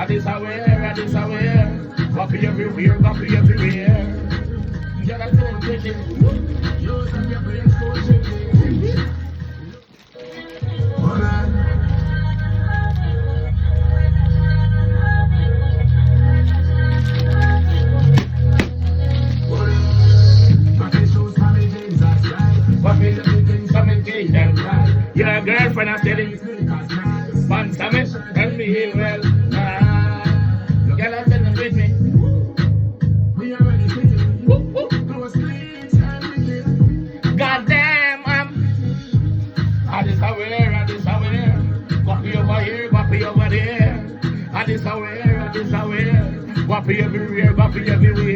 this aware, this aware. Guapi everywhere, Guapi everywhere. Girl, I tell you, chicken. Use up your brains for chicken. Your girlfriend is telling you, sponsor me, tell me he well. Girl, I tell them with me. We already sitting. Close please, God damn, I this aware, I this aware. Guapi over here, Guapi over there. I this aware, I this aware. Guapi everywhere, Guapi everywhere.